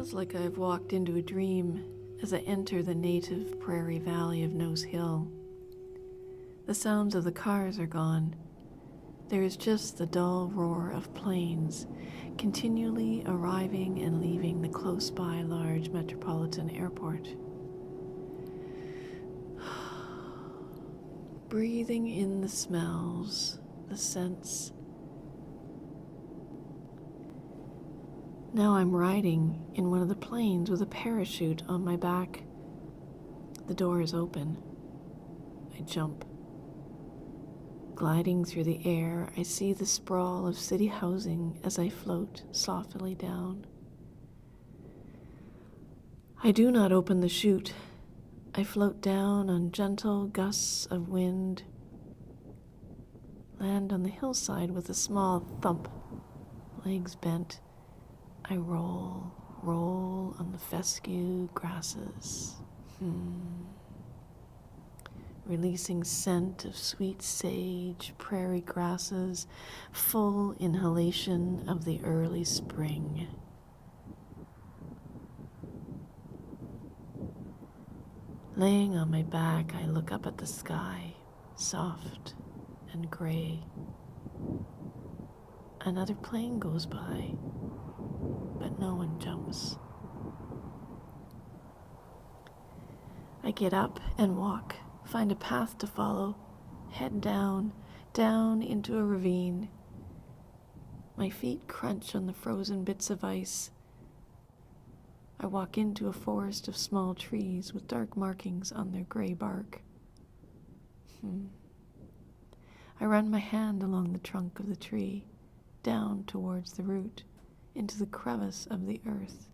feels like I've walked into a dream as I enter the native prairie valley of Nose Hill. The sounds of the cars are gone. There is just the dull roar of planes continually arriving and leaving the close-by large metropolitan airport. Breathing in the smells, the scents. Now I'm riding in one of the planes with a parachute on my back. The door is open. I jump. Gliding through the air, I see the sprawl of city housing as I float softly down. I do not open the chute. I float down on gentle gusts of wind, land on the hillside with a small thump, legs bent. I roll on the fescue grasses. Releasing scent of sweet sage, prairie grasses, full inhalation of the early spring. Laying on my back, I look up at the sky, soft and gray. Another plane goes by, but no one jumps. I get up and walk. Find a path to follow, head down into a ravine. My feet crunch on the frozen bits of ice. I walk into a forest of small trees with dark markings on their gray bark. I run my hand along the trunk of the tree, down towards the root, into the crevice of the earth.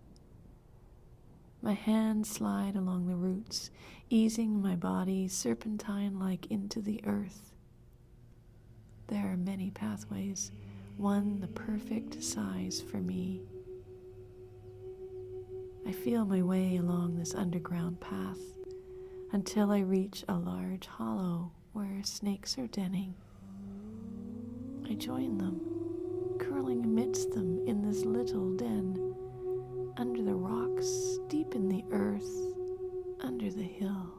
My hands slide along the roots, easing my body serpentine-like into the earth. There are many pathways, one the perfect size for me. I feel my way along this underground path until I reach a large hollow where snakes are denning. I join them, curling amidst them in this little den. Under the rocks, deep in the earth, under the hill.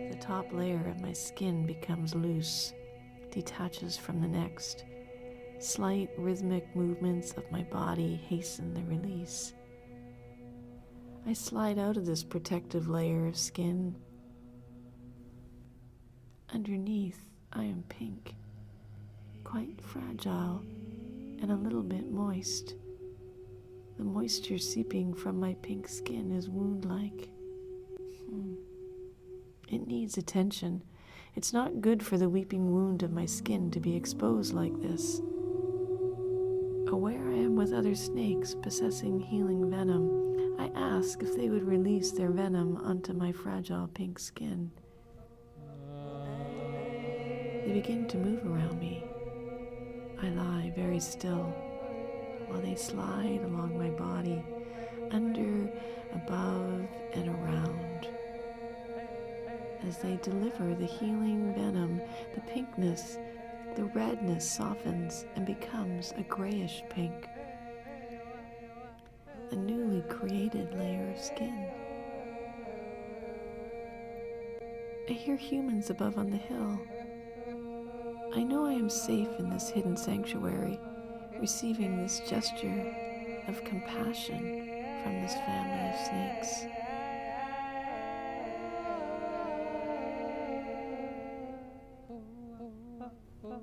The top layer of my skin becomes loose, detaches from the next. Slight rhythmic movements of my body hasten the release. I slide out of this protective layer of skin. Underneath, I am pink. Quite fragile and a little bit moist. The moisture seeping from my pink skin is wound-like. It needs attention. It's not good for the weeping wound of my skin to be exposed like this. Aware I am with other snakes possessing healing venom, I ask if they would release their venom onto my fragile pink skin. They begin to move around me. I lie very still while they slide along my body, under, above, and around. As they deliver the healing venom, the pinkness, the redness softens and becomes a grayish pink, a newly created layer of skin. I hear humans above on the hill. I know I am safe in this hidden sanctuary, receiving this gesture of compassion from this family of snakes.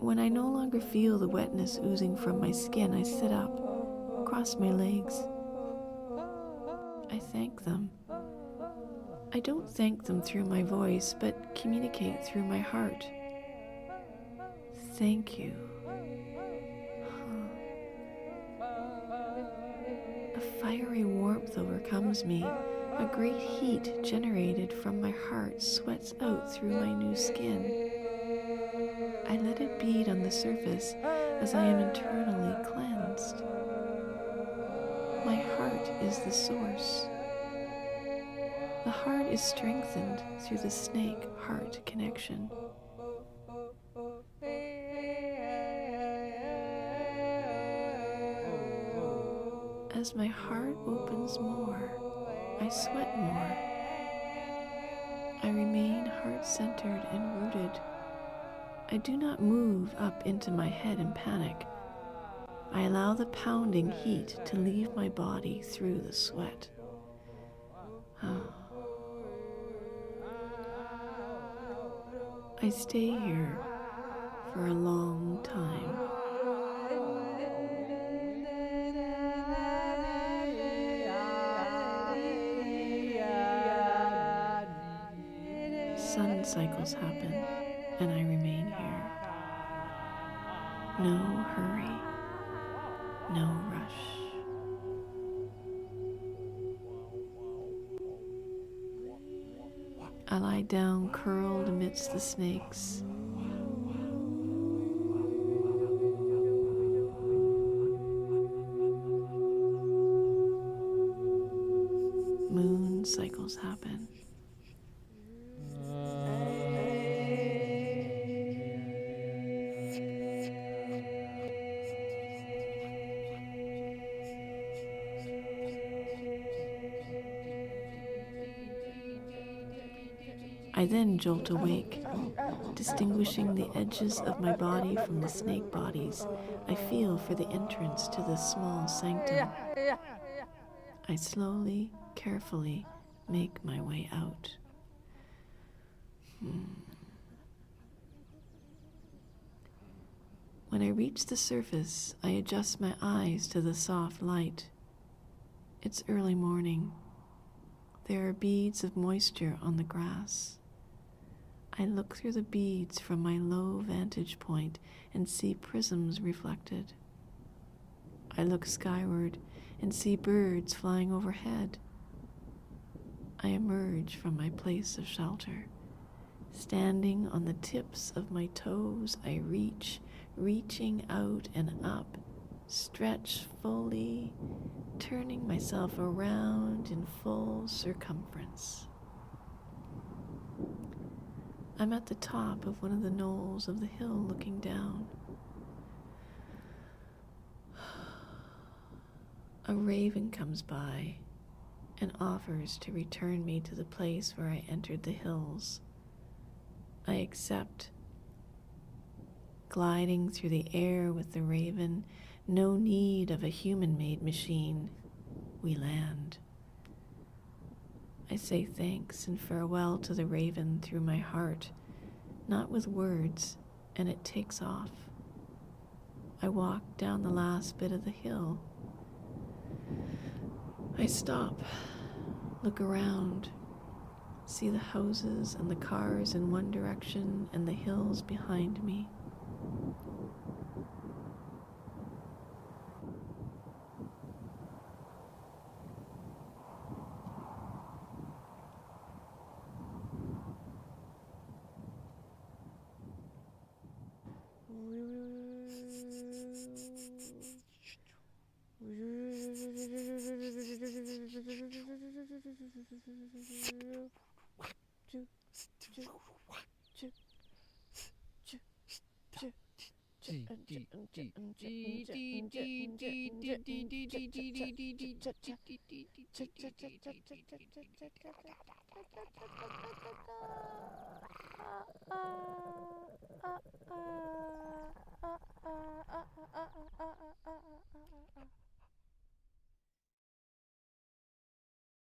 When I no longer feel the wetness oozing from my skin, I sit up, cross my legs. I thank them. I don't thank them through my voice, but communicate through my heart. Thank you. A fiery warmth overcomes me. A great heat generated from my heart sweats out through my new skin. I let it bead on the surface as I am internally cleansed. My heart is the source. The heart is strengthened through the snake-heart connection. As my heart opens more, I sweat more. I remain heart-centered and rooted. I do not move up into my head in panic. I allow the pounding heat to leave my body through the sweat. I stay here for a long time. Sun cycles happen, and I remain here. No hurry, no rush. I lie down curled amidst the snakes. Moon cycles happen. I then jolt awake, distinguishing the edges of my body from the snake bodies. I feel for the entrance to this small sanctum. I slowly, carefully make my way out. When I reach the surface, I adjust my eyes to the soft light. It's early morning. There are beads of moisture on the grass. I look through the beads from my low vantage point and see prisms reflected. I look skyward and see birds flying overhead. I emerge from my place of shelter. Standing on the tips of my toes, I reaching out and up, stretch fully, turning myself around in full circumference. I'm at the top of one of the knolls of the hill looking down. A raven comes by and offers to return me to the place where I entered the hills. I accept. Gliding through the air with the raven, no need of a human-made machine, we land. I say thanks and farewell to the raven through my heart, not with words, and it takes off. I walk down the last bit of the hill. I stop, look around, see the houses and the cars in one direction and the hills behind me.